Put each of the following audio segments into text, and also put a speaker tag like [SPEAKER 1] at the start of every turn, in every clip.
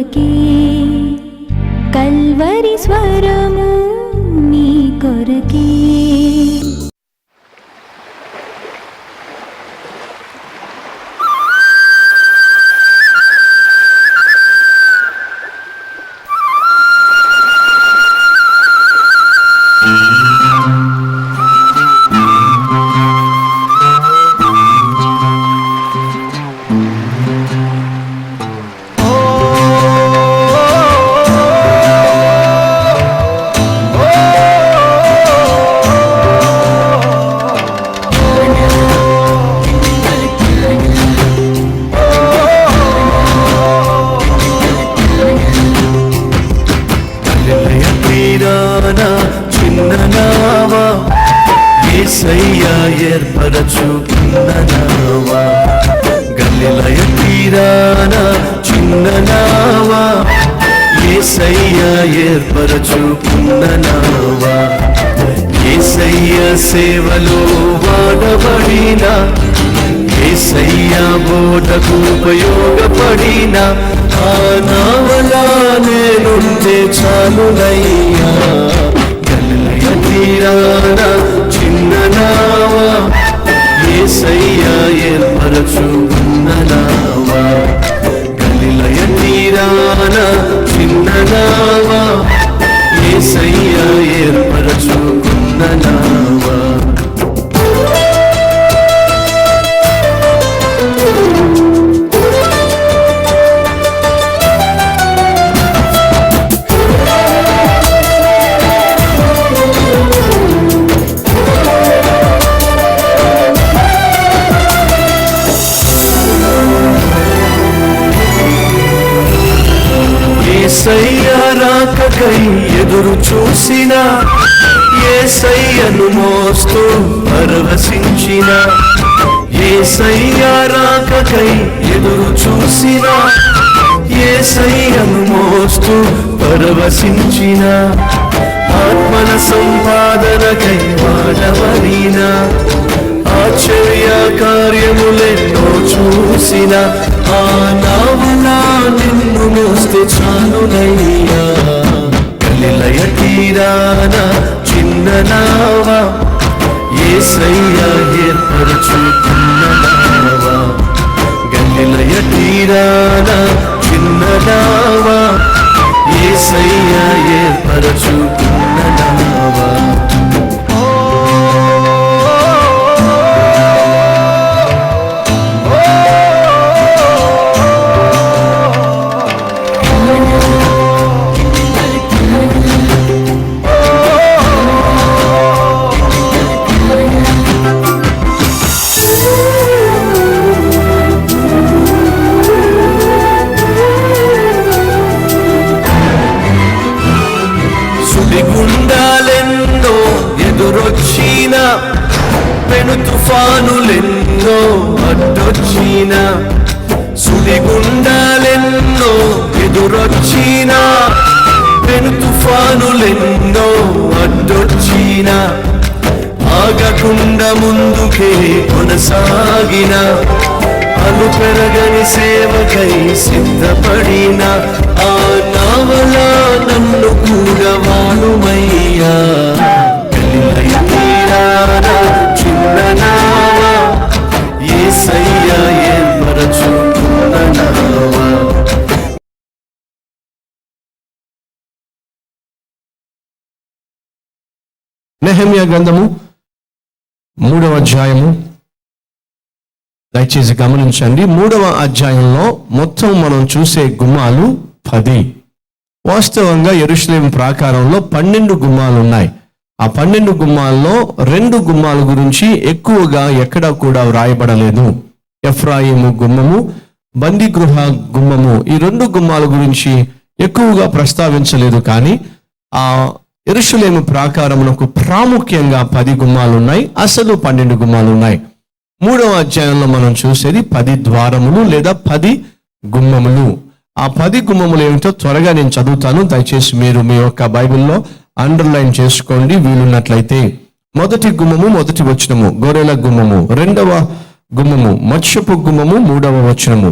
[SPEAKER 1] కొరకే కల్వరి స్వరము నీ కొరకే.
[SPEAKER 2] చిన్ననావా యేసయ్యా ఏర్పరచుకున్ననావా, గలిలయ తీరాన చిన్ననావా యేసయ్యా ఏర్పరచుకున్ననావా. యేసయ్య సేవలో వాడబడిన, యేసయ్యా బోధకు ఉపయోగపడిన ఆ నావలా నేనుంటే చాలునయ్యా. గలిలయ తీరాన చిన్ననావా యేసయ్యా ఏర్పరచుకున్ననావా, గలిలయ తీరాన చిన్ననావా యేసయ్యా ఏర్పరచుకున్ననావా. యేసయ్య రాకకై ఎదురు చూసిన, యేసయ్యను మోస్తూ పరవశించిన, యేసయ్య రాకకై ఎదురు చూసిన, యేసయ్యను మోస్తూ పరవశించిన, ఆత్మల సంపాదనకై వాడబడిన, ఆశ్చర్య కార్యములెన్నో చూసిన ఆ నావలా నిన్ను మోస్తే చాలునయ్యా. గలిలయ తీరాన చిన్ననావా యేసయ్యా ఏర్పరచుకున్ననావా, గలిలయ తీరాన చిన్ననావా యేసయ్యా ఏర్పరచుకున్ననావా. సుడిగుండాలెన్నో ఎదురొచ్చిన, పెను తుఫానులెన్నో అడ్డొచ్చిన, సుడిగుండాలెన్నో ఎదురొచ్చిన, పెను తుఫానులెన్నో అడ్డొచ్చిన, ఆగకుండా ముందుకే కొనసాగిన, అలు పెరగని సేవకై సిద్ధపడిన ఆ నావలా నన్ను కూడా వాడుమయ్యా. గలిలయ తీరాన చిన్ననావా యేసయ్యా ఏర్పరచుకున్ననావా.
[SPEAKER 3] నెహెమ్యా గ్రంథము 3వ అధ్యాయము, దయచేసి గమనించండి. 3వ అధ్యాయంలో మొత్తం మనం చూసే గుమ్మాలు 10. వాస్తవంగా యెరూషలేము ప్రాకారంలో 12 గుమ్మాలు ఉన్నాయి. ఆ 12 గుమ్మాల్లో 2 గుమ్మాల గురించి ఎక్కువగా ఎక్కడా కూడా వ్రాయబడలేదు. ఎఫ్రాయిము గుమ్మము, బందీగృహ గుమ్మము, ఈ 2 గుమ్మాల గురించి ఎక్కువగా ప్రస్తావించలేదు. కానీ ఆ యెరూషలేము ప్రాకారమునకు ప్రాముఖ్యంగా 10 గుమ్మాలు ఉన్నాయి, అసలు 12 గుమ్మాలు ఉన్నాయి. 3వ అధ్యాయంలో మనం చూసేది 10 ద్వారములు లేదా 10 గుమ్మములు. ఆ 10 గుమ్మములు ఏమిటో త్వరగా నేను చదువుతాను. దయచేసి మీరు మీ యొక్క బైబిల్లో అండర్లైన్ చేసుకోండి వీలున్నట్లయితే. మొదటి గుమ్మము, మొదటి వచనము గొర్రెల గుమ్మము. రెండవ గుమ్మము మత్స్యపు గుమ్మము, 3వ వచనము.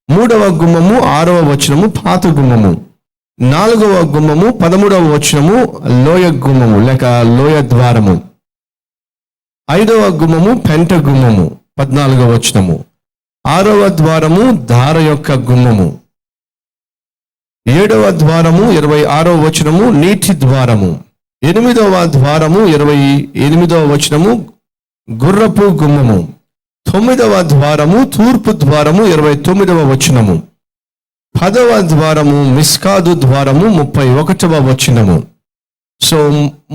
[SPEAKER 3] మూడవ గుమ్మము 6వ వచనము పాత గుమ్మము. 4వ గుమ్మము 13వ వచనము లోయ గుమ్మము లేక లోయ ద్వారము. 5వ గుమ్మము పెంట గుమ్మము 14వ వచనము. 6వ ద్వారము ధార యొక్క గుమ్మము. 7వ ద్వారము 26వ వచనము నీటి ద్వారము. 8వ ద్వారము 28వ వచనము గుర్రపు గుమ్మము. 9వ ద్వారము తూర్పు ద్వారము 29వ వచనము. 10వ ద్వారము మిస్కాదు ద్వారము 31వ వచనము. సో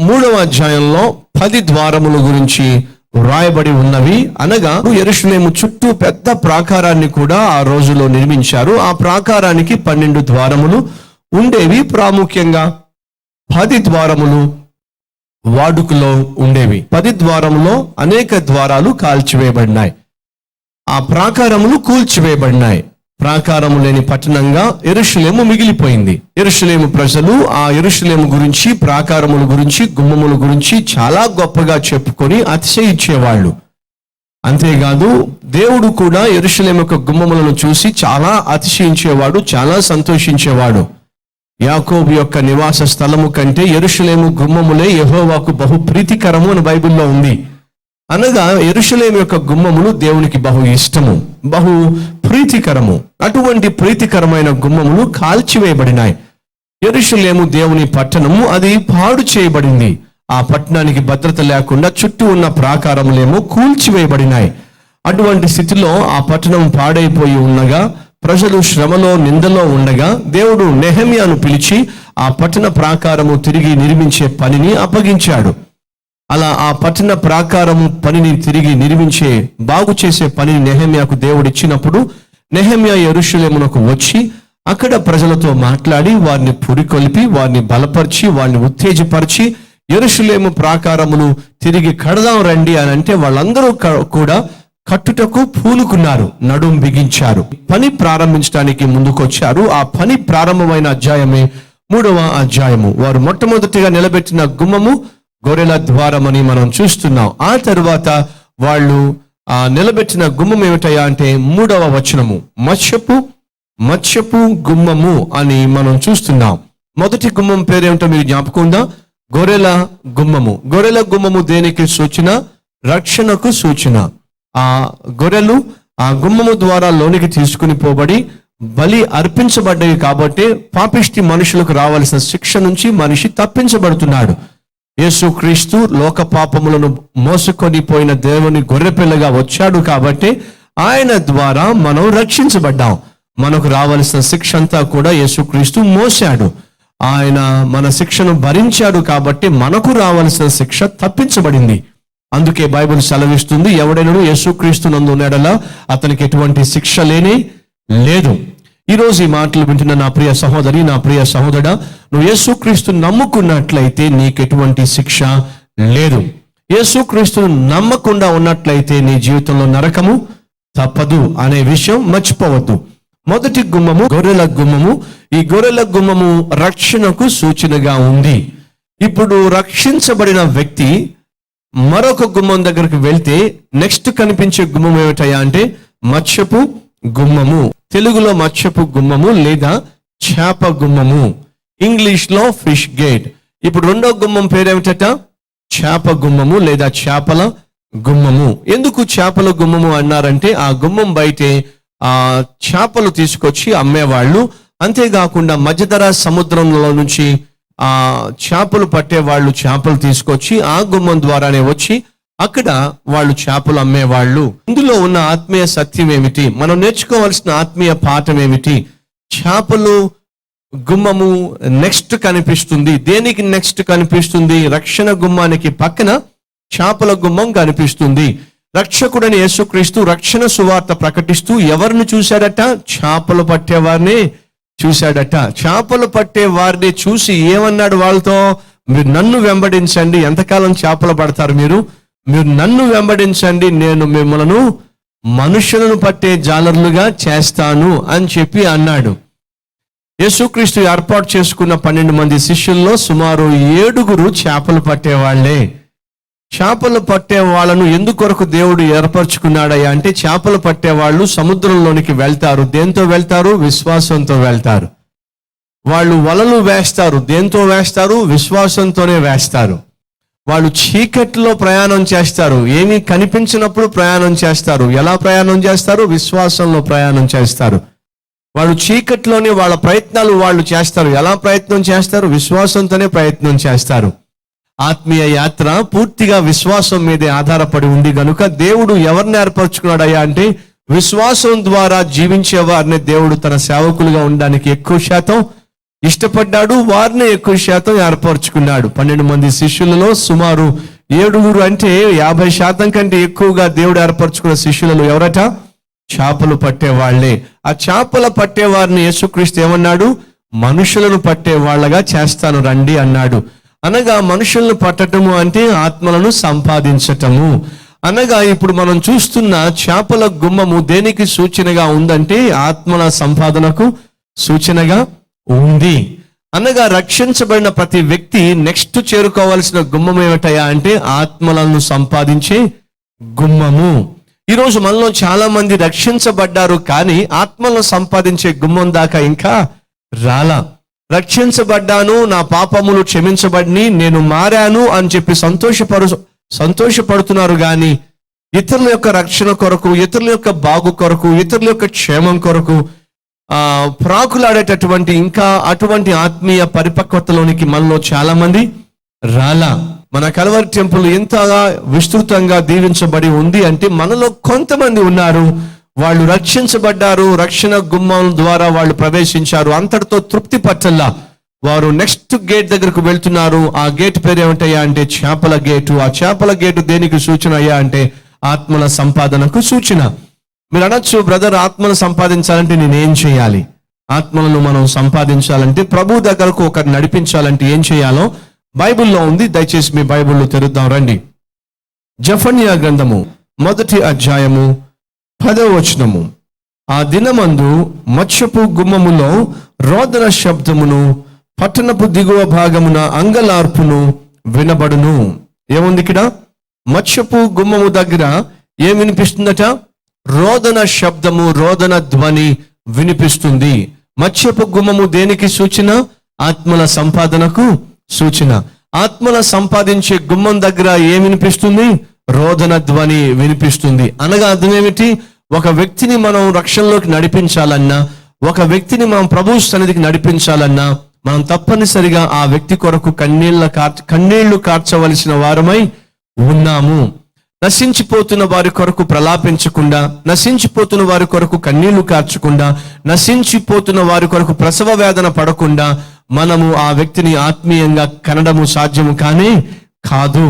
[SPEAKER 3] 3వ అధ్యాయంలో 10 ద్వారముల గురించి వ్రాయబడి ఉన్నవి. అనగా యెరూషలేము చుట్టూ పెద్ద ప్రాకారాన్ని కూడా ఆ రోజులో నిర్మించారు. ఆ ప్రాకారానికి 12 ద్వారములు ఉండేవి. ప్రాముఖ్యంగా 10 ద్వారములు వాడుకలో ఉండేవి. 10 ద్వారములో అనేక ద్వారాలు కాల్చివేయబడినాయి. ఆ ప్రాకారములు కూల్చివేయబడినాయి. ప్రాకారము లేని పట్టణంగా యెరూషలేము మిగిలిపోయింది. యెరూషలేము ప్రజలు ఆ యెరూషలేము గురించి, ప్రాకారముల గురించి, గుమ్మముల గురించి చాలా గొప్పగా చెప్పుకొని అతిశయించేవాళ్ళు. అంతేకాదు దేవుడు కూడా యెరూషలేము యొక్క గుమ్మములను చూసి చాలా అతిశయించేవాడు, చాలా సంతోషించేవాడు. యాకోబు యొక్క నివాస స్థలము కంటే యెరూషలేము గుమ్మములే యెహోవాకు బహు ప్రీతికరము అని బైబిల్లో ఉంది. అనగా యెరూషలేము యొక్క గుమ్మములు దేవునికి బహు ఇష్టము, బహు ప్రీతికరము. అటువంటి ప్రీతికరమైన గుమ్మములు కాల్చివేయబడినాయి. యెరూషలేము దేవుని పట్టణము, అది పాడు చేయబడింది. ఆ పట్టణానికి భద్రత లేకుండా చుట్టూ ఉన్న ప్రాకారములేమో కూల్చివేయబడినాయి. అటువంటి స్థితిలో ఆ పట్టణం పాడైపోయి ఉండగా, ప్రజలు శ్రమలో నిందలో ఉండగా దేవుడు నెహెమ్యాను పిలిచి ఆ పట్టణ ప్రాకారము తిరిగి నిర్మించే పనిని అప్పగించాడు. అలా ఆ పట్టణ ప్రాకారము పనిని తిరిగి నిర్మించే, బాగు చేసే పనిని నెహెమ్యాకు దేవుడు ఇచ్చినప్పుడు నెహెమ్యా యెరూషలేమునకు వచ్చి అక్కడ ప్రజలతో మాట్లాడి వారిని పురికొల్పి, వారిని బలపరిచి, వారిని ఉత్తేజపరిచి యెరూషలేము ప్రాకారములు తిరిగి కడదాం రండి అని అంటే వాళ్ళందరూ కూడా కట్టుటకు పూనుకున్నారు, నడుం బిగించారు, పని ప్రారంభించడానికి ముందుకొచ్చారు. ఆ పని ప్రారంభమైన అధ్యాయమే 3వ అధ్యాయము. వారు మొట్టమొదటిగా నిలబెట్టిన గుమ్మము గొర్రెల ద్వారం అని మనం చూస్తున్నాం. ఆ తరువాత వాళ్ళు నిలబెట్టిన గుమ్మం ఏమిటయా అంటే 3వ వచనము మత్స్యపు గుమ్మము అని మనం చూస్తున్నాం. మొదటి గుమ్మం పేరేమిటో మీరు జ్ఞాపకం ఉందా? గొర్రెల గుమ్మము. గొర్రెల గుమ్మము దేనికి సూచన? రక్షణకు సూచన. ఆ గొర్రెలు ఆ గుమ్మము ద్వారా లోనికి తీసుకుని పోబడి బలి అర్పించబడ్డాయి కాబట్టి పాపిష్టి మనుషులకు రావాల్సిన శిక్ష నుంచి మనిషి తప్పించబడుతున్నాడు. యేసుక్రీస్తు లోక పాపములను మోసుకొని పోయిన దేవుని గొర్రెపిల్లగా వచ్చాడు కాబట్టి ఆయన ద్వారా మనం రక్షించబడ్డాం. మనకు రావాల్సిన శిక్ష అంతా కూడా యేసుక్రీస్తు మోసాడు. ఆయన మన శిక్షను భరించాడు కాబట్టి మనకు రావాల్సిన శిక్ష తప్పించబడింది. అందుకే బైబిల్ సెలవిస్తుంది, ఎవడైనా యేసుక్రీస్తు నందు ఉన్నాడలా అతనికి ఎటువంటి శిక్ష లేనే లేదు. ఈరోజు ఈ మాటలు వింటున్న నా ప్రియ సహోదరి, నా ప్రియ సహోదరుడా, నువ్వు యేసుక్రీస్తును నమ్ముకున్నట్లయితే నీకెటువంటి శిక్ష లేదు. యేసుక్రీస్తును నమ్మకుండా ఉన్నట్లయితే నీ జీవితంలో నరకము తప్పదు అనే విషయం మర్చిపోవద్దు. మొదటి గుమ్మము గొర్రెల గుమ్మము. ఈ గొర్రెల గుమ్మము రక్షణకు సూచనగా ఉంది. ఇప్పుడు రక్షించబడిన వ్యక్తి మరొక గుమ్మం దగ్గరికి వెళ్తే నెక్స్ట్ కనిపించే గుమ్మం ఏమిటయా అంటే మత్స్యపు గుమ్మము. తెలుగులో మత్స్యపు గుమ్మము లేదా చేప గుమ్మము, ఇంగ్లీష్ లో ఫిష్ గేట్. ఇప్పుడు రెండో గుమ్మం పేరేమిటట? చేప గుమ్మము లేదా చేపల గుమ్మము. ఎందుకు చేపల గుమ్మము అన్నారంటే ఆ గుమ్మం బయటే ఆ చేపలు తీసుకొచ్చి అమ్మేవాళ్ళు. అంతేకాకుండా మధ్యధరా సముద్రంలో నుంచి ఆ చేపలు పట్టేవాళ్ళు చేపలు తీసుకొచ్చి ఆ గుమ్మం ద్వారానే వచ్చి అక్కడ వాళ్ళు చేపలు అమ్మేవాళ్ళు. ఇందులో ఉన్న ఆత్మీయ సత్యం ఏమిటి? మనం నేర్చుకోవాల్సిన ఆత్మీయ పాఠం ఏమిటి? చేపలు గుమ్మము నెక్స్ట్ కనిపిస్తుంది. దేనికి నెక్స్ట్ కనిపిస్తుంది? రక్షణ గుమ్మానికి పక్కన చేపల గుమ్మం కనిపిస్తుంది. రక్షకుడని యేసుక్రీస్తు రక్షణ సువార్త ప్రకటిస్తూ ఎవరిని చూశాడట? చేపలు పట్టేవారిని చూశాడట. చేపలు పట్టే వారిని చూసి ఏమన్నాడు వాళ్ళతో? మీరు నన్ను వెంబడించండి. ఎంతకాలం చేపలు పడతారు మీరు నన్ను వెంబడించండి, నేను మిమ్మల్ని మనుషులను పట్టే జాలర్లుగా చేస్తాను అని చెప్పి అన్నాడు. యేసుక్రీస్తు ఏర్పాటు చేసుకున్న 12 మంది శిష్యుల్లో సుమారు 7 చేపలు పట్టేవాళ్లే. చేపలు పట్టే వాళ్ళను ఎందుకొరకు దేవుడు ఏర్పరచుకున్నాడయ్యా అంటే, చేపలు పట్టే వాళ్ళు సముద్రంలోనికి వెళ్తారు. దేంతో వెళ్తారు? విశ్వాసంతో వెళ్తారు. వాళ్ళు వలలు వేస్తారు. దేంతో వేస్తారు? విశ్వాసంతోనే వేస్తారు. వాళ్ళు చీకట్లో ప్రయాణం చేస్తారు. ఏమీ కనిపించినప్పుడు ప్రయాణం చేస్తారు. ఎలా ప్రయాణం చేస్తారు? విశ్వాసంలో ప్రయాణం చేస్తారు. వాళ్ళు చీకట్లోనే వాళ్ళ ప్రయత్నాలు వాళ్ళు చేస్తారు. ఎలా ప్రయత్నం చేస్తారు? విశ్వాసంతోనే ప్రయత్నం చేస్తారు. ఆత్మీయ యాత్ర పూర్తిగా విశ్వాసం మీదే ఆధారపడి ఉంది గనుక దేవుడు ఎవరిని ఏర్పరచుకున్నాడయ్యా అంటే, విశ్వాసం ద్వారా జీవించే వారిని దేవుడు తన సేవకులుగా ఉండడానికి ఎక్కువ శాతం ఇష్టపడ్డాడు. వారిని ఎక్కువ శాతం ఏర్పరచుకున్నాడు. 12 మంది శిష్యులలో సుమారు 7 అంటే 50% కంటే ఎక్కువగా దేవుడు ఏర్పరచుకున్న శిష్యులలో ఎవరట? చేపలు పట్టే వాళ్లే. ఆ చేపల పట్టే వారిని యేసుక్రీస్తు ఏమన్నాడు? మనుషులను పట్టే వాళ్ళగా చేస్తాను రండి అన్నాడు. అనగా మనుషులను పట్టటము అంటే ఆత్మలను సంపాదించటము. అనగా ఇప్పుడు మనం చూస్తున్న చేపల గుమ్మము దేనికి సూచనగా ఉందంటే, ఆత్మల సంపాదనకు సూచనగా ఉంది. అనగా రక్షించబడిన ప్రతి వ్యక్తి నెక్స్ట్ చేరుకోవాల్సిన గుమ్మం ఏమిటయా అంటే, ఆత్మలను సంపాదించే గుమ్మము. ఈరోజు మనలో చాలా మంది రక్షించబడ్డారు, కానీ ఆత్మలను సంపాదించే గుమ్మం దాకా ఇంకా రాలా. రక్షించబడ్డాను, నా పాపములు క్షమించబడిని, నేను మారాను అని చెప్పి సంతోషపడుతున్నారు, కానీ ఇతరుల యొక్క రక్షణ కొరకు, ఇతరుల యొక్క బాగు కొరకు, ఇతరుల యొక్క క్షేమం కొరకు ప్రాకులాడేటటువంటి ఇంకా అటువంటి ఆత్మీయ పరిపక్వతలోనికి మనలో చాలా మంది రాలా. మన కల్వరి టెంపుల్ ఎంతగా విస్తృతంగా దీవించబడి ఉంది అంటే, మనలో కొంతమంది ఉన్నారు, వాళ్ళు రక్షించబడ్డారు, రక్షణ గుమ్మం ద్వారా వాళ్ళు ప్రవేశించారు, అంతటితో తృప్తి పట్టల్లా వారు నెక్స్ట్ గేట్ దగ్గరకు వెళ్తున్నారు. ఆ గేట్ పేరు ఏమిటయ్యా అంటే చేపల గేటు. ఆ చేపల గేటు దేనికి సూచన అయ్యా అంటే, ఆత్మల సంపాదనకు సూచన. మీరు అనొచ్చు, బ్రదర్ ఆత్మను సంపాదించాలంటే నేనేం చేయాలి? ఆత్మలను మనం సంపాదించాలంటే, ప్రభు దగ్గరకు ఒకరు నడిపించాలంటే ఏం చేయాలో బైబిల్లో ఉంది. దయచేసి మీ బైబిల్లో తెరుద్దాం రండి. జెఫన్యా గ్రంథము 1వ అధ్యాయము 10వ వచనము. ఆ దినమందు మత్స్యపు గుమ్మములో రోదన శబ్దమును, పట్టణపు దిగువ భాగమున అంగలార్పును వినబడును. ఏముంది ఇక్కడ? మత్స్యపు గుమ్మము దగ్గర ఏం వినిపిస్తుందట? రోదన శబ్దము, రోదన ధ్వని వినిపిస్తుంది. మత్స్యపు గుమ్మము దేనికి సూచన? ఆత్మల సంపాదనకు సూచన. ఆత్మల సంపాదించే గుమ్మం దగ్గర ఏం వినిపిస్తుంది? రోదన ధ్వని వినిపిస్తుంది. అనగా అర్థం ఏమిటి? ఒక వ్యక్తిని మనం రక్షణలోకి నడిపించాలన్నా, ఒక వ్యక్తిని మనం ప్రభు సన్నిధికి నడిపించాలన్నా, మనం తప్పనిసరిగా ఆ వ్యక్తి కొరకు కన్నీళ్లు కార్చవలసిన వారమై ఉన్నాము. నశించిపోతున్న వారి కొరకు ప్రలాపించకుండా, నశించిపోతున్న వారి కొరకు కన్నీళ్లు కార్చకుండా, నశించిపోతున్న వారి కొరకు ప్రసవ వేదన పడకుండా మనము ఆ వ్యక్తిని ఆత్మీయంగా కనడము సాధ్యము కానే కాదు.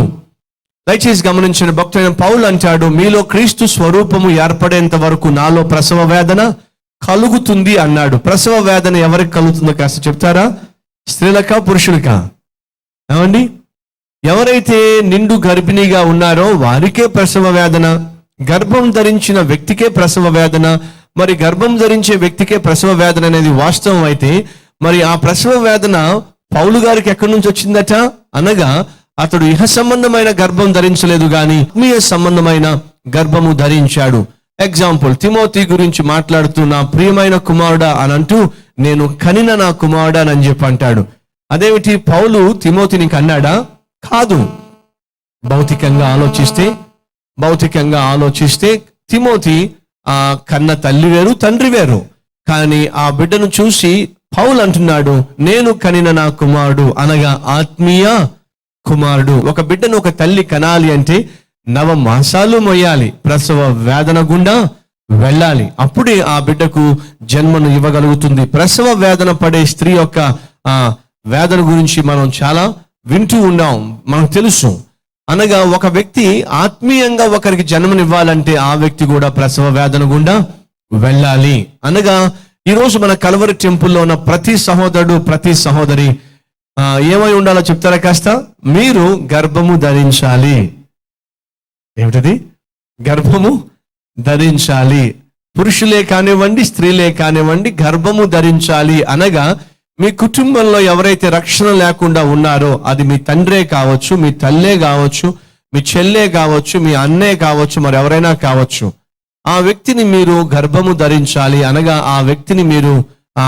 [SPEAKER 3] దయచేసి గమనించిన భక్తుడైన పౌలు అంటాడు, మీలో క్రీస్తు స్వరూపము ఏర్పడేంత వరకు నాలో ప్రసవ వేదన కలుగుతుంది అన్నాడు. ప్రసవ వేదన ఎవరికి కలుగుతుందో కాస్త చెప్తారా? స్త్రీలకా పురుషులకా? ఏమండి? ఎవరైతే నిండు గర్భిణిగా ఉన్నారో వారికే ప్రసవ వేదన, గర్భం ధరించిన వ్యక్తికే ప్రసవ వేదన. మరి గర్భం ధరించే వ్యక్తికే ప్రసవ వేదన అనేది వాస్తవం అయితే, మరి ఆ ప్రసవ వేదన పౌలు గారికి ఎక్కడి నుంచి వచ్చిందట? అనగా అతడు ఇహ సంబంధమైన గర్భం ధరించలేదు, కానీ ఆత్మీయ సంబంధమైన గర్భము ధరించాడు. ఎగ్జాంపుల్, తిమోతి గురించి మాట్లాడుతూ నా ప్రియమైన కుమారుడా అని అంటూ, నేను కనిన నా కుమారుడా అని చెప్పి అంటాడు. అదేమిటి? పౌలు తిమోతిని కన్నాడా? కాదు. భౌతికంగా ఆలోచిస్తే తిమోతి ఆ కన్న తల్లి వేరు, తండ్రి వేరు. కానీ ఆ బిడ్డను చూసి పౌలు అంటున్నాడు, నేను కనిన నా కుమారుడు, అనగా ఆత్మీయ కుమారుడు. ఒక బిడ్డను ఒక తల్లి కనాలి అంటే 9 మాసాలు మొయ్యాలి, ప్రసవ వేదన గుండా వెళ్ళాలి, అప్పుడే ఆ బిడ్డకు జన్మను ఇవ్వగలుగుతుంది. ప్రసవ వేదన పడే స్త్రీ యొక్క వేదన గురించి మనం చాలా వింటూ ఉన్నాం, మనకు తెలుసు. అనగా ఒక వ్యక్తి ఆత్మీయంగా ఒకరికి జన్మనివ్వాలంటే ఆ వ్యక్తి కూడా ప్రసవ వేదన గుండా వెళ్ళాలి. అనగా ఈరోజు మన కల్వరి టెంపుల్లో ఉన్న ప్రతి సహోదరుడు, ప్రతి సహోదరి ఏమై ఉండాలో చెప్తారా కాస్త? మీరు గర్భము ధరించాలి. ఏమిటది? గర్భము ధరించాలి. పురుషులే కానివ్వండి, స్త్రీలే కానివ్వండి, గర్భము ధరించాలి. అనగా మీ కుటుంబంలో ఎవరైతే రక్షణ లేకుండా ఉన్నారో, అది మీ తండ్రే కావచ్చు, మీ తల్లే కావచ్చు, మీ చెల్లె కావచ్చు, మీ అన్నే కావచ్చు, మరి ఎవరైనా కావచ్చు. ఆ వ్యక్తిని మీరు గర్భము ధరించాలి అనగా ఆ వ్యక్తిని మీరు ఆ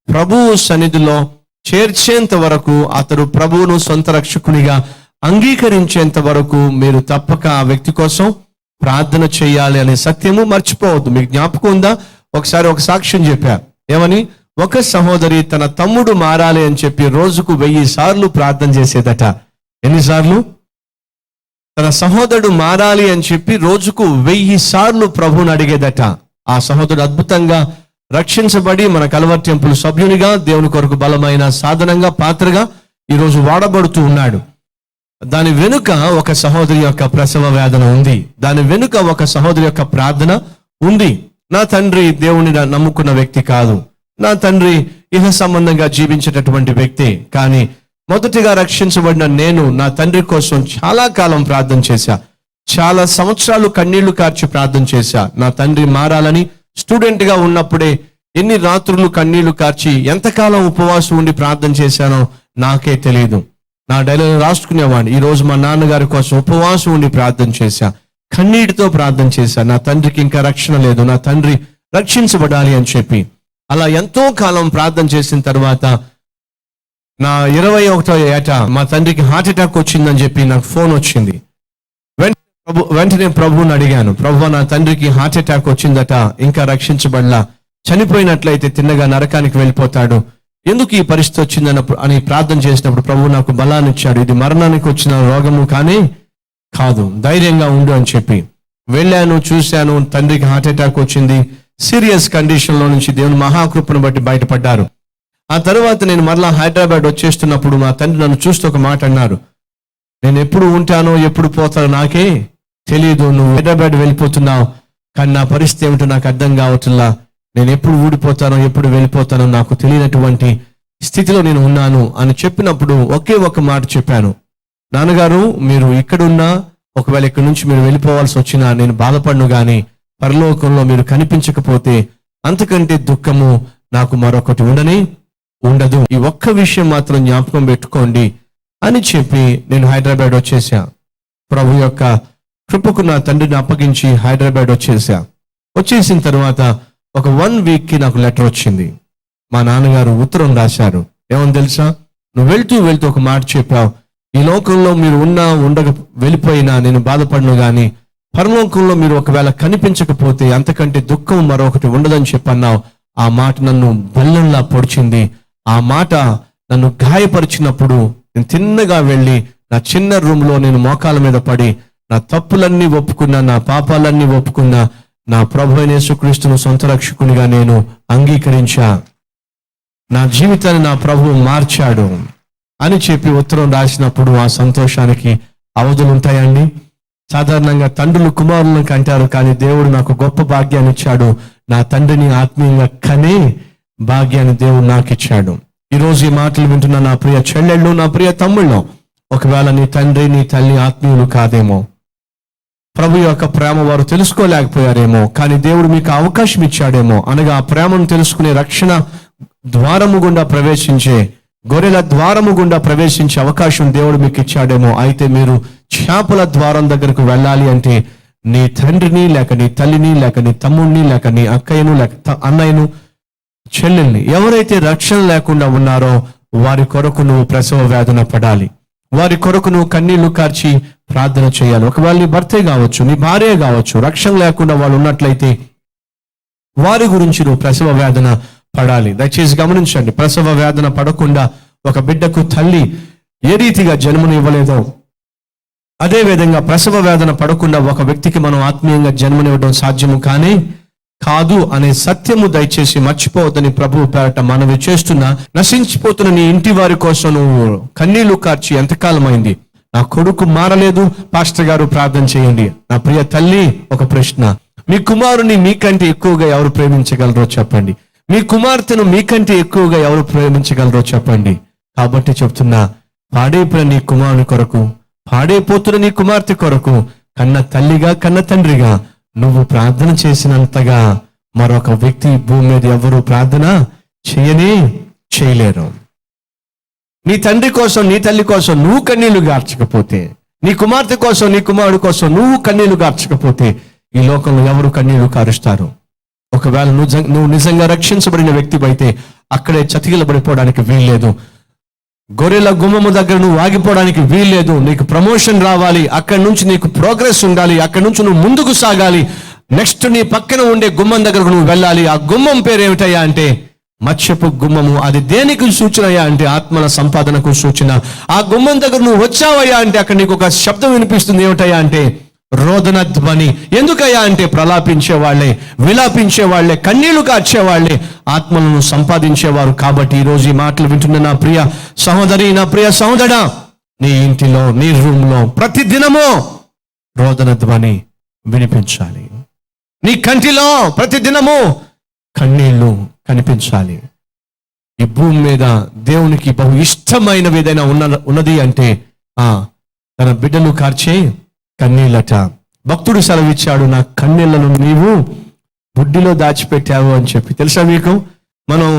[SPEAKER 3] ప్రభువు సన్నిధిలో చేర్చేంత వరకు, అతడు ప్రభువును సొంత రక్షకునిగా అంగీకరించేంత వరకు మీరు తప్పక ఆ వ్యక్తి కోసం ప్రార్థన చేయాలి అనే సత్యము మర్చిపోవద్దు. మీకు జ్ఞాపకం ఉందా? ఒకసారి ఒక సాక్ష్యం చెప్పా. ఏమని? ఒక సహోదరి తన తమ్ముడు మారాలి అని చెప్పి రోజుకు 1000 సార్లు ప్రార్థన చేసేదట. ఎన్నిసార్లు? తన సహోదరుడు మారాలి అని చెప్పి రోజుకు 1000 సార్లు ప్రభువుని అడిగేదట. ఆ సహోదరుడు అద్భుతంగా రక్షించబడి మన కల్వరి టెంపుల్ సభ్యునిగా, దేవుని కొరకు బలమైన సాధనంగా, పాత్రగా ఈరోజు వాడబడుతూ ఉన్నాడు. దాని వెనుక ఒక సహోదరి యొక్క ప్రసవ వేదన ఉంది. దాని వెనుక ఒక సహోదరి యొక్క ప్రార్థన ఉంది. నా తండ్రి దేవుని నమ్ముకున్న వ్యక్తి కాదు. నా తండ్రి ఇహ సంబంధంగా జీవించేటటువంటి వ్యక్తి. కానీ మొదటిగా రక్షించబడిన నేను నా తండ్రి కోసం చాలా కాలం ప్రార్థన చేశా. చాలా సంవత్సరాలు కన్నీళ్లు కార్చి ప్రార్థన చేశా. నా తండ్రి మారాలని స్టూడెంట్ గా ఉన్నప్పుడే ఎన్ని రాత్రులు కన్నీళ్లు కార్చి ఎంతకాలం ఉపవాసం ఉండి ప్రార్థన చేశానో నాకే తెలియదు. నా డైరీలో రాసుకునేవాడిని. ఈ రోజు మా నాన్నగారి కోసం ఉపవాసం ఉండి ప్రార్థన చేశా, కన్నీటితో ప్రార్థన చేశా. నా తండ్రికి ఇంకా రక్షణ లేదు, నా తండ్రి రక్షించబడాలి అని చెప్పి. అలా ఎంతో కాలం ప్రార్థన చేసిన తర్వాత నా 21వ ఏట మా తండ్రికి హార్ట్ అటాక్ వచ్చిందని చెప్పి నాకు ఫోన్ వచ్చింది. వెంటనే ప్రభువుని అడిగాను, ప్రభు నా తండ్రికి హార్ట్ అటాక్ వచ్చిందట, ఇంకా రక్షించబడలా, చనిపోయినట్లయితే తిన్నగా నరకానికి వెళ్ళిపోతాడు, ఎందుకు ఈ పరిస్థితి వచ్చిందన్నప్పుడు అని ప్రార్థన చేసినప్పుడు ప్రభు నాకు బలాన్ని ఇచ్చాడు. ఇది మరణానికి వచ్చిన రోగము కానీ కాదు, ధైర్యంగా ఉండు అని చెప్పి వెళ్ళాను. చూశాను, తండ్రికి హార్ట్ అటాక్ వచ్చింది. సీరియస్ కండిషన్ లో నుంచి దేవుని మహాకృపను బట్టి బయటపడ్డారు. ఆ తర్వాత నేను మరలా హైదరాబాద్ వచ్చేస్తున్నప్పుడు మా తండ్రి నన్ను చూస్తూ ఒక మాట అన్నారు, నేను ఎప్పుడు ఉంటానో ఎప్పుడు పోతానో నాకే తెలియదు, నువ్వు హైదరాబాద్ వెళ్ళిపోతున్నావు, కానీ నా పరిస్థితి ఏమిటో నాకు అర్థం కావట్లా, నేను ఎప్పుడు ఊడిపోతానో ఎప్పుడు వెళ్ళిపోతానో నాకు తెలియనటువంటి స్థితిలో నేను ఉన్నాను అని చెప్పినప్పుడు ఒకే ఒక మాట చెప్పాను, నాన్నగారు మీరు ఇక్కడున్నా, ఒకవేళ ఇక్కడి నుంచి మీరు వెళ్ళిపోవాల్సి వచ్చినా నేను బాధపడను, కానీ పరలోకంలో మీరు కనిపించకపోతే అంతకంటే దుఃఖము నాకు మరొకటి ఉండదు. ఈ ఒక్క విషయం మాత్రం జ్ఞాపకం పెట్టుకోండి అని చెప్పి నేను హైదరాబాద్ వచ్చేసా. ప్రభు యొక్క కృపకు నా తండ్రిని అప్పగించి హైదరాబాద్ వచ్చేసిన తర్వాత ఒక 1 వీక్కి నాకు లెటర్ వచ్చింది. మా నాన్నగారు ఉత్తరం రాశారు. ఏమని తెలుసా? నువ్వు వెళ్తూ ఒక మాట చెప్పావు, ఈ లోకంలో మీరు వెళ్ళిపోయినా నేను బాధపడను, కానీ పరలోకంలో మీరు ఒకవేళ కనిపించకపోతే అంతకంటే దుఃఖం మరొకటి ఉండదని చెప్పన్నావు. ఆ మాట నన్ను బెల్లంలా పొడిచింది. ఆ మాట నన్ను గాయపరిచినప్పుడు నేను తిన్నగా వెళ్ళి నా చిన్న రూమ్లో నేను మోకాల మీద పడి నా తప్పులన్నీ ఒప్పుకున్నా, నా పాపాలన్నీ ఒప్పుకున్నా, నా ప్రభువైన యేసుక్రీస్తును సొంత రక్షకునిగా నేను అంగీకరించా, నా జీవితాన్ని నా ప్రభువు మార్చాడు అని చెప్పి ఉత్తరం రాసినప్పుడు ఆ సంతోషానికి అవధులు ఉంటాయండి. సాధారణంగా తండ్రులు కుమారులను కంటారు, కానీ దేవుడు నాకు గొప్ప భాగ్యాన్ని ఇచ్చాడు. నా తండ్రిని ఆత్మీయంగా కనే భాగ్యాన్ని దేవుడు నాకు ఇచ్చాడు. ఈరోజు ఈ మాటలు వింటున్న నా ప్రియ చెల్లెళ్ళు, నా ప్రియ తమ్ముళ్ళు, ఒకవేళ నీ తండ్రి నీ తల్లి ఆత్మీయులు కాదేమో, ప్రభు యొక్క ప్రేమ వారు తెలుసుకోలేకపోయారేమో, కానీ దేవుడు మీకు అవకాశం ఇచ్చాడేమో. అనగా ఆ ప్రేమను తెలుసుకునే రక్షణ ద్వారము గుండా ప్రవేశించే, గొర్రెల ద్వారము గుండా ప్రవేశించే అవకాశం దేవుడు మీకు ఇచ్చాడేమో. అయితే మీరు చేపల ద్వారం దగ్గరకు వెళ్ళాలి అంటే నీ తండ్రిని లేక నీ తల్లిని లేక నీ తమ్ముడిని లేక నీ అక్కయ్యను లేక అన్నయ్యను చెల్లెల్ని ఎవరైతే రక్షణ లేకుండా ఉన్నారో వారి కొరకు నువ్వు ప్రసవ వేదన పడాలి, వారి కొరకు నువ్వు కన్నీళ్లు కార్చి ప్రార్థన చేయాలి. ఒకవేళ నీ భర్తే కావచ్చు, నీ భార్య కావచ్చు, రక్షణ లేకుండా వాళ్ళు ఉన్నట్లయితే వారి గురించి నువ్వు ప్రసవ వేదన పడాలి. దయచేసి గమనించండి, ప్రసవ వేదన పడకుండా ఒక బిడ్డకు తల్లి ఏ రీతిగా జన్మను ఇవ్వలేదో అదే విధంగా ప్రసవ వేదన పడకుండా ఒక వ్యక్తికి మనం ఆత్మీయంగా జన్మనివ్వడం సాధ్యము కానీ కాదు అనే సత్యము దయచేసి మర్చిపోవద్దని ప్రభువు పేరట మనవి చేస్తున్నా. నశించిపోతున్న నీ ఇంటి వారి కోసం నువ్వు కన్నీళ్లు కార్చి ఎంతకాలమైంది, నా కొడుకు మారలేదు, పాస్టర్ గారు ప్రార్థన చేయండి. నా ప్రియ తల్లి, ఒక ప్రశ్న, మీ కుమారుని మీకంటే ఎక్కువగా ఎవరు ప్రేమించగలరో చెప్పండి, మీ కుమార్తెను మీకంటే ఎక్కువగా ఎవరు ప్రేమించగలరో చెప్పండి. కాబట్టి చెప్తున్నా, పాడైపోయిన నీ కుమారుని కొరకు, పాడైపోతున్న నీ కుమార్తె కొరకు కన్న తల్లిగా కన్న తండ్రిగా నువ్వు ప్రార్థన చేసినంతగా మరొక వ్యక్తి భూమి మీద ఎవరు ప్రార్థన చేయలేరు. నీ తండ్రి కోసం నీ తల్లి కోసం నువ్వు కన్నీళ్లు గార్చకపోతే, నీ కుమార్తె కోసం, నీ కుమారుడు కోసం నువ్వు కన్నీళ్లు కార్చకపోతే ఈ లోకంలో ఎవరు కన్నీళ్లు కారుస్తారు? ఒకవేళ నువ్వు నిజంగా రక్షించబడిన వ్యక్తివైతే అక్కడే చతికిలబడిపోవడానికి వీల్లేదు. గొర్రెల గుమ్మము దగ్గర నువ్వు ఆగిపోవడానికి వీల్లేదు. నీకు ప్రమోషన్ రావాలి, అక్కడి నుంచి నీకు ప్రోగ్రెస్ ఉండాలి, అక్కడి నుంచి నువ్వు ముందుకు సాగాలి. నెక్స్ట్ నీ పక్కన ఉండే గుమ్మం దగ్గరకు నువ్వు వెళ్ళాలి. ఆ గుమ్మం పేరు ఏమిటయ్యా అంటే మత్స్యపు గుమ్మము. అది దేనికి సూచనయ్యా అంటే ఆత్మల సంపాదనకు సూచన. ఆ గుమ్మం దగ్గర నువ్వు వచ్చావయ్యా అంటే అక్కడ నీకు ఒక శబ్దం వినిపిస్తుంది. ఏమిటయ్యా అంటే రోదన ధ్వని. ఎందుకయ్యా అంటే ప్రలాపించే వాళ్ళే, విలాపించే వాళ్ళే, కన్నీళ్లు కార్చేవాళ్లే ఆత్మలను సంపాదించేవారు. కాబట్టి ఈరోజు ఈ మాటలు వింటున్న నా ప్రియ సహోదరి, నా ప్రియ సహోదరా, నీ ఇంటిలో, నీ రూమ్లో ప్రతి దినము రోదన ధ్వని వినిపించాలి. నీ కంటిలో ప్రతి దినము కన్నీళ్లు కనిపించాలి. ఈ భూమి మీద దేవునికి బహు ఇష్టమైనది ఏదైనా ఉన్నది అంటే తన బిడ్డలు కార్చే కన్నీళ్ళట. భక్తుడు సెలవిచ్చాడు, నా కన్నీళ్లను నీవు బుడ్డిలో దాచిపెట్టావు అని చెప్పి. తెలుసా మీకు? మనం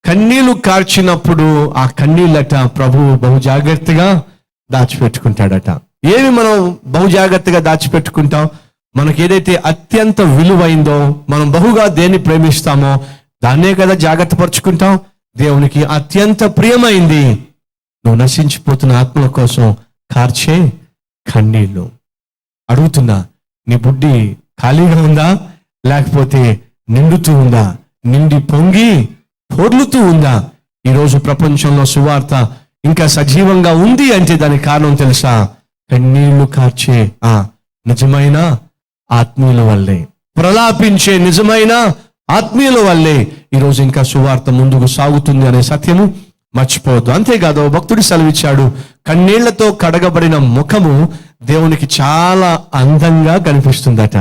[SPEAKER 3] కన్నీళ్లు కార్చినప్పుడు ఆ కన్నీళ్ళట ప్రభువు బహు జాగ్రత్తగా దాచిపెట్టుకుంటాడట. ఏమి మనం బహు జాగ్రత్తగా దాచిపెట్టుకుంటాం? మనకి ఏదైతే అత్యంత విలువైందో, మనం బహుగా దేన్ని ప్రేమిస్తామో దాన్నే కదా జాగ్రత్త పరుచుకుంటాం. దేవునికి అత్యంత ప్రియమైంది నువ్వు నశించిపోతున్న ఆత్మల కోసం కార్చే కన్నీళ్ళు. అడుగుతున్నా, నీ బుడ్డి ఖాళీగా ఉందా, లేకపోతే నిండుతూ ఉందా, నిండి పొంగి పొర్లుతూ ఉందా? ఈరోజు ప్రపంచంలో సువార్త ఇంకా సజీవంగా ఉంది అంటే దానికి కారణం తెలుసా? కన్నీళ్లు కార్చే నిజమైన ఆత్మీయుల వల్లే, ప్రలాపించే నిజమైన ఆత్మీయుల వల్లే ఈరోజు ఇంకా సువార్త ముందుకు సాగుతుంది అనే సత్యము మర్చిపోవద్దు. అంతేకాదు భక్తుడు సెలవిచ్చాడు, కన్నీళ్లతో కడగబడిన ముఖము దేవునికి చాలా అందంగా కనిపిస్తుందట.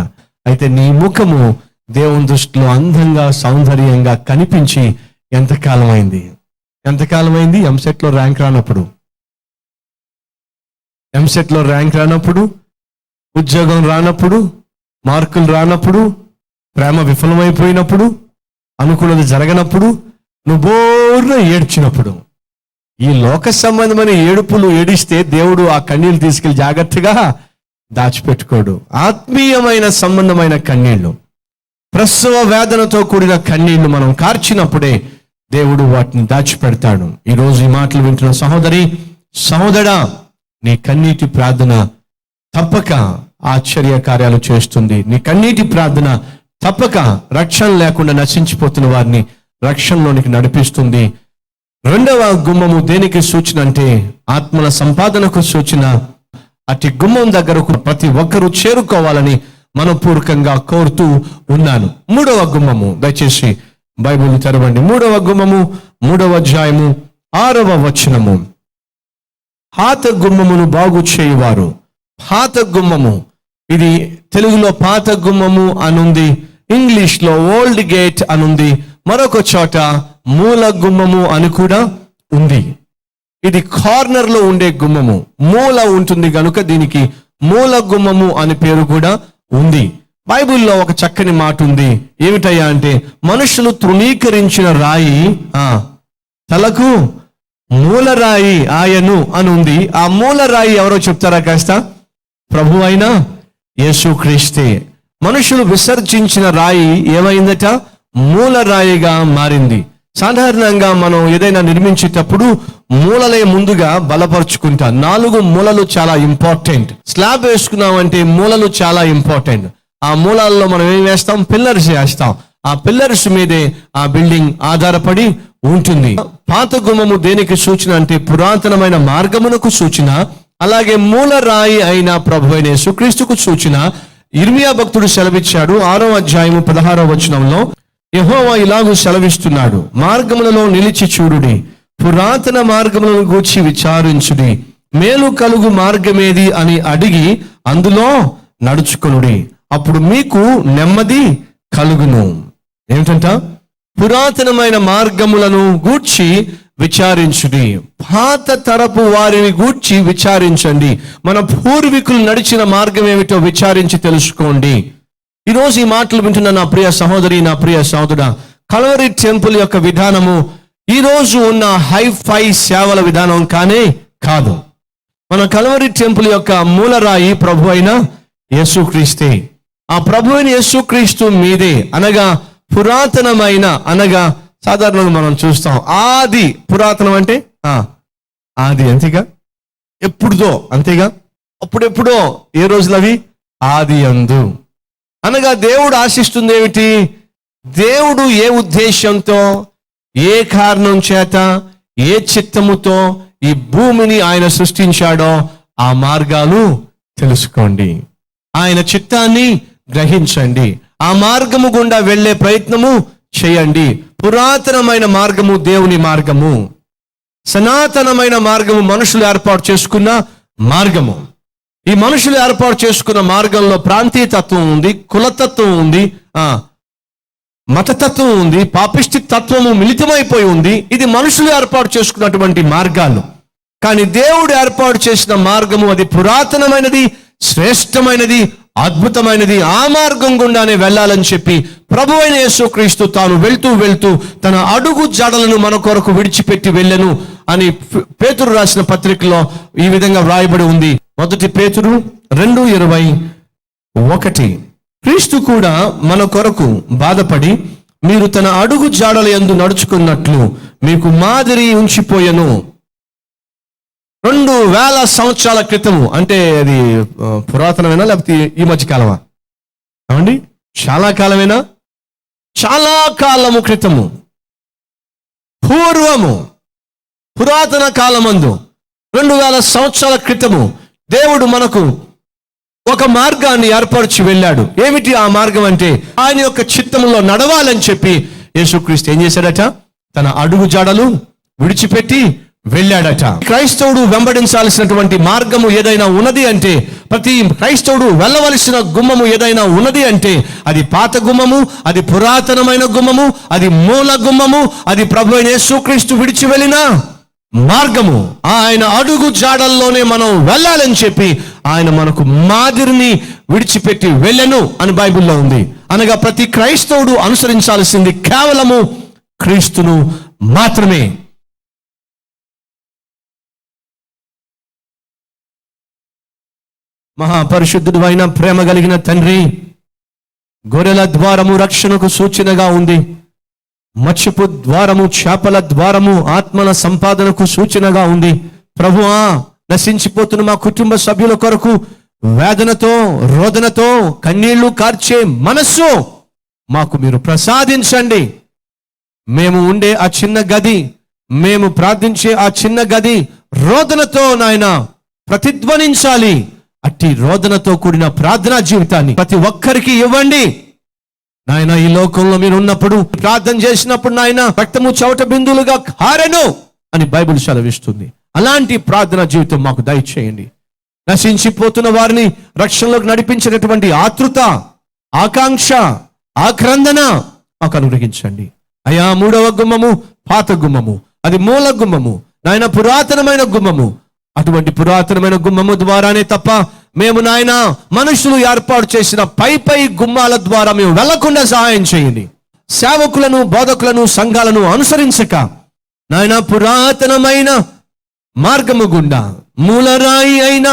[SPEAKER 3] అయితే నీ ముఖము దేవుని దృష్టిలో అందంగా, సౌందర్యంగా కనిపించి ఎంతకాలమైంది? ఎంసెట్లో ర్యాంక్ రానప్పుడు, ఉద్యోగం రానప్పుడు, మార్కులు రానప్పుడు, ప్రేమ విఫలమైపోయినప్పుడు, అనుకున్నది జరగనప్పుడు, నువ్వు బోర్న ఏడ్చినప్పుడు, ఈ లోక సంబంధమైన ఏడుపులు ఏడిస్తే దేవుడు ఆ కన్నీళ్లు తీసుకెళ్లి జాగ్రత్తగా దాచిపెట్టుకోడు. ఆత్మీయమైన సంబంధమైన కన్నీళ్లు, ప్రసవ వేదనతో కూడిన కన్నీళ్లు మనం కార్చినప్పుడే దేవుడు వాటిని దాచిపెడతాడు. ఈరోజు ఈ మాటలు వింటున్న సహోదరి, సహోదరా, నీ కన్నీటి ప్రార్థన తప్పక ఆశ్చర్య కార్యాలు చేస్తుంది. నీ కన్నీటి ప్రార్థన తప్పక రక్షణ లేకుండా నశించిపోతున్న వారిని రక్షణలోనికి నడిపిస్తుంది. రెండవ గుమ్మము దేనికి సూచన అంటే ఆత్మల సంపాదనకు సూచన. అతి గుమ్మం దగ్గరకు ప్రతి ఒక్కరూ చేరుకోవాలని మనపూర్వకంగా కోరుతూ ఉన్నాను. మూడవ గుమ్మము, దయచేసి బైబిల్ తెరవండి. మూడవ గుమ్మము 3వ అధ్యాయము 6వ వచనము. పాత గుమ్మమును బాగు చేయువారు. పాత గుమ్మము, ఇది తెలుగులో పాత గుమ్మము అనుంది, ఇంగ్లీష్లో ఓల్డ్ గేట్ అనుంది, మరొక చోట మూల గుమ్మము అని కూడా ఉంది. ఇది కార్నర్లో ఉండే గుమ్మము, మూల ఉంటుంది కనుక దీనికి మూల గుమ్మము అని పేరు కూడా ఉంది. బైబిల్లో ఒక చక్కని మాట ఉంది. ఏమిటయ్యా అంటే మనుషులు తృణీకరించిన రాయి తలకు మూలరాయి ఆయను అని ఉంది. ఆ మూలరాయి ఎవరో చెప్తారా కాస్త? ప్రభు అయిన యేసుక్రీస్తే. మనుషులు విసర్జించిన రాయి ఏమైందట? మూలరాయిగా మారింది. సాధారణంగా మనం ఏదైనా నిర్మించేటప్పుడు మూలలే ముందుగా బలపరుచుకుంటాం. 4 మూలలు చాలా ఇంపార్టెంట్. స్లాబ్ వేసుకున్నామంటే మూలలు చాలా ఇంపార్టెంట్. ఆ మూలాల్లో మనం ఏం వేస్తాం? పిల్లర్స్ వేస్తాం. ఆ పిల్లర్స్ మీదే ఆ బిల్డింగ్ ఆధారపడి ఉంటుంది. పాత గుమ్మము దేనికి సూచన అంటే పురాతనమైన మార్గమునకు సూచన. అలాగే మూల రాయి అయిన ప్రభు అయిన యేసుక్రీస్తుకు సూచన. ఇర్మియా భక్తుడు సెలవిచ్చాడు 6వ అధ్యాయము 16వ వచనంలో, యెహోవా ఇలాగూ సెలవిస్తున్నాడు, మార్గములలో నిలిచి చూడుడి, పురాతన మార్గములను గూర్చి విచారించుడి, మేలు కలుగు మార్గమేది అని అడిగి అందులో నడుచుకొనుడి, అప్పుడు మీకు నెమ్మది కలుగును. ఏమిటంట? పురాతనమైన మార్గములను గూర్చి విచారించుడి. పాత తరపు వారిని గూర్చి విచారించండి. మన పూర్వీకులు నడిచిన మార్గం ఏమిటో విచారించి తెలుసుకోండి. ఈరోజు ఈ మాటలు వింటున్న నా ప్రియ సహోదరి, నా ప్రియ సహోదరుడా, కల్వరీ టెంపుల్ యొక్క విధానము ఈరోజు ఉన్న హైఫై సేవల విధానం కానే కాదు. మన కల్వరి టెంపుల్ యొక్క మూలరాయి ప్రభు అయిన యేసుక్రీస్తే. ఆ ప్రభు అయిన యేసుక్రీస్తు మీదే, అనగా పురాతనమైన, అనగా సాధారణంగా మనం చూస్తాం ఆది. పురాతనం అంటే ఆది, అంతేగా, ఎప్పుడుదో, అంతేగా, అప్పుడెప్పుడో, ఏ రోజులు అవి? ఆది యందు. అనగా దేవుడు ఆశిస్తుంది ఏమిటి? దేవుడు ఏ ఉద్దేశంతో, ఏ కారణం చేత, ఏ చిత్తముతో ఈ భూమిని ఆయన సృష్టించాడో ఆ మార్గాలు తెలుసుకోండి. ఆయన చిత్తాన్ని గ్రహించండి. ఆ మార్గము గుండా వెళ్ళే ప్రయత్నము చేయండి. పురాతనమైన మార్గము దేవుని మార్గము, సనాతనమైన మార్గము మనుషులు ఏర్పాటు చేసుకున్న మార్గము. ఈ మనుషులు ఏర్పాటు చేసుకున్న మార్గంలో ప్రాంతీయ తత్వం ఉంది, కులతత్వం ఉంది, మతతత్వం ఉంది, పాపిష్టి తత్వము మిళితమైపోయి ఉంది. ఇది మనుషులు ఏర్పాటు చేసుకున్నటువంటి మార్గాలు. కానీ దేవుడు ఏర్పాటు చేసిన మార్గము అది పురాతనమైనది, శ్రేష్టమైనది, అద్భుతమైనది. ఆ మార్గం గుండానే వెళ్ళాలని చెప్పి ప్రభువైన యేసుక్రీస్తు తాను వెళ్తూ తన అడుగు జాడలను మన కొరకు విడిచిపెట్టి వెళ్ళెను అని పేతురు రాసిన పత్రికలో ఈ విధంగా వ్రాయబడి ఉంది. 1 పేతురు 2:21. క్రీస్తు కూడా మన కొరకు బాధపడి మీరు తన అడుగు జాడల యందు నడుచుకున్నట్లు మీకు మాదిరి ఉంచిపోయెను. 2000 సంవత్సరాల క్రితము, అంటే అది పురాతనమేనా లేకపోతే ఈ మధ్య కాలమా? ఏమండి, చాలా కాలమేనా? చాలా కాలము క్రితము, పూర్వము, పురాతన కాలమందు 2000 సంవత్సరాల క్రితము దేవుడు మనకు ఒక మార్గాన్ని ఏర్పరిచి వెళ్ళాడు. ఏమిటి ఆ మార్గం అంటే? ఆయన యొక్క చిత్తములో నడవాలని చెప్పి యేసుక్రీస్తు ఏం చేశాడట? తన అడుగు జాడలు విడిచిపెట్టి వెళ్ళాడట. క్రైస్తవుడు వెంబడించాల్సినటువంటి మార్గము ఏదైనా ఉన్నది అంటే, ప్రతి క్రైస్తవుడు వెళ్ళవలసిన గుమ్మము ఏదైనా ఉన్నది అంటే, అది పాత గుమ్మము, అది పురాతనమైన గుమ్మము, అది మూల గుమ్మము, అది ప్రభువైన యేసుక్రీస్తు విడిచి వెళ్ళిన మార్గము. ఆయన అడుగు జాడల్లోనే మనం వెళ్ళాలని చెప్పి ఆయన మనకు మాదిరిని విడిచిపెట్టి వెళ్ళెను అని బైబిల్లో ఉంది. అనగా ప్రతి క్రైస్తవుడు అనుసరించాల్సింది కేవలము క్రీస్తును మాత్రమే. మహాపరిశుద్ధుడు అయిన ప్రేమ కలిగిన తండ్రి, గొర్రెల ద్వారము రక్షణకు సూచనగా ఉంది, మత్స్యపు ద్వారము, చేపల ద్వారము ఆత్మల సంపాదనకు సూచనగా ఉంది. ప్రభువా, నశించిపోతున్న మా కుటుంబ సభ్యుల కొరకు వేదనతో, రోదనతో కన్నీళ్లు కార్చే మనస్సు మాకు మీరు ప్రసాదించండి. మేము ఉండే ఆ చిన్న గది, మేము ప్రార్థించే ఆ చిన్న గది రోదనతో నాయన ప్రతిధ్వనించాలి. అట్టి రోదనతో కూడిన ప్రార్థనా జీవితాన్ని ప్రతి ఒక్కరికి ఇవ్వండి నాయన. ఈ లోకంలో మీరు ఉన్నప్పుడు, ప్రార్థన చేసినప్పుడు నాయన రక్తము చవట బిందులుగా కారెను అని బైబిల్ సెలవిస్తుంది. అలాంటి ప్రార్థనా జీవితం మాకు దయచేయండి. నశించిపోతున్న వారిని రక్షణలోకి నడిపించేటటువంటి ఆతృత, ఆకాంక్ష, ఆక్రందన మాకు అనుగ్రహించండి అయ్యా. 3వ గుమ్మము పాత గుమ్మము, అది మూల గుమ్మము నాయన, పురాతనమైన గుమ్మము. అటువంటి పురాతనమైన గుమ్మము ద్వారానే తప్ప మేము నాయన మనుషులు ఏర్పాటు చేసిన పై గుమ్మాల ద్వారా మేము వెళ్లకుండా సహాయం చేయండి. సేవకులను, బోధకులను, సంఘాలను అనుసరించక నాయన పురాతనమైన మార్గము గుండా మూలరాయి అయిన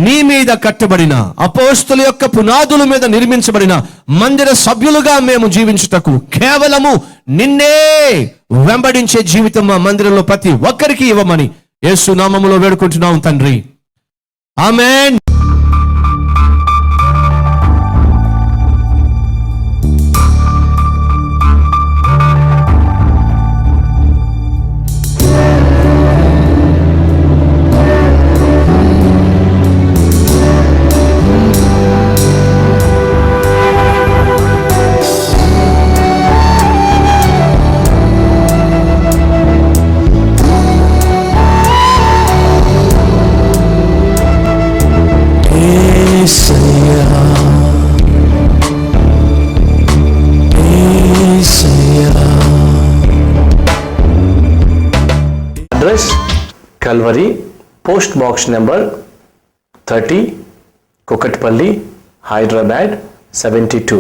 [SPEAKER 3] నీ మీద కట్టబడిన అపోస్తుల యొక్క పునాదుల మీద నిర్మించబడిన మందిర సభ్యులుగా మేము జీవించుటకు కేవలము నిన్నే వెంబడించే జీవితం మా మందిరంలో ప్రతి ఒక్కరికి ఇవ్వమని యేసు నామములో వేడుకుంటున్నాం తండ్రి, amen.
[SPEAKER 4] Address Calvary, post box number 30, Kukatpally, Hyderabad 72.